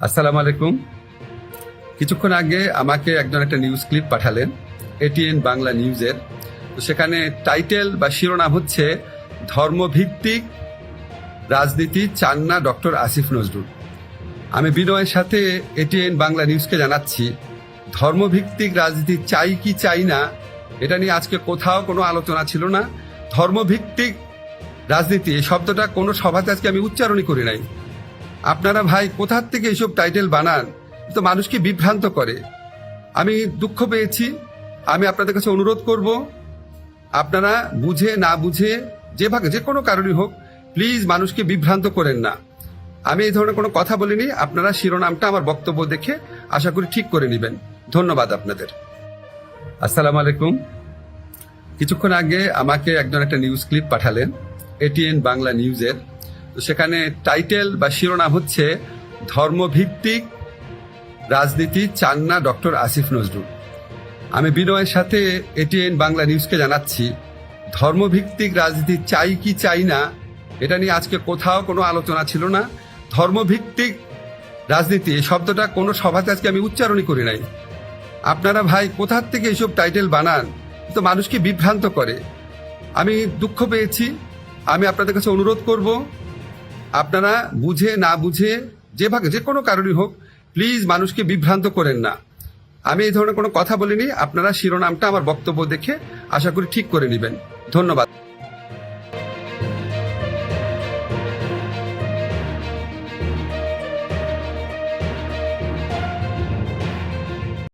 আসসালামু আলাইকুম। কিছুক্ষণ আগে আমাকে একজন একটা নিউজ ক্লিপ পাঠালেন এটিএন বাংলা নিউজের। তো সেখানে টাইটেল বা শিরোনাম হচ্ছে ধর্মভিত্তিক রাজনীতি চান না ডক্টর আসিফ নজরুল। আমি বিনয়ের সাথে এটিএন বাংলা নিউজকে জানাচ্ছি, ধর্মভিত্তিক রাজনীতি চাই কি চাই না এটা নিয়ে আজকে কোথাও কোনো আলোচনা ছিল না। ধর্মভিত্তিক রাজনীতি এই শব্দটা কোনো সভাতে আজকে আমি উচ্চারণই করি নাই। আপনারা ভাই কোথার থেকে এইসব টাইটেল বানান, তো মানুষকে বিভ্রান্ত করে। আমি দুঃখ পেয়েছি। আমি আপনাদের কাছে অনুরোধ করব, আপনারা বুঝে না বুঝে যে কোনো কারণই হোক, প্লিজ মানুষকে বিভ্রান্ত করেন না। আমি এই ধরনের কোনো কথা বলিনি। আপনারা শিরোনামটা আমার বক্তব্য দেখে আশা করি ঠিক করে নেবেন। ধন্যবাদ আপনাদের। আসসালামু আলাইকুম। কিছুক্ষণ আগে আমাকে একজন একটা নিউজ ক্লিপ পাঠালেন এটিএন বাংলা নিউজের। তো সেখানে টাইটেল বা শিরোনাম হচ্ছে ধর্মভিত্তিক রাজনীতি চান না ডক্টর আসিফ নজরুল। আমি বিনয়ের সাথে এটিএন বাংলা নিউজকে জানাচ্ছি, ধর্মভিত্তিক রাজনীতি চাই কি চাই না এটা নিয়ে আজকে কোথাও কোনো আলোচনা ছিল না। ধর্মভিত্তিক রাজনীতি এই শব্দটা কোনো সভাতে আজকে আমি উচ্চারণই করি নাই। আপনারা ভাই কোথার থেকে এইসব টাইটেল বানান, তো মানুষকে বিভ্রান্ত করে। আমি দুঃখ পেয়েছি। আমি আপনাদের কাছে অনুরোধ করব, আপনারা বুঝে না বুঝে যে কোনো কারণই হোক, প্লিজ মানুষকে বিভ্রান্ত করেন না। আমি এই ধরনের কোনো কথা বলিনি। আপনারা শিরোনামটা আমার বক্তব্য দেখে আশা করি ঠিক করে নেবেন। ধন্যবাদ।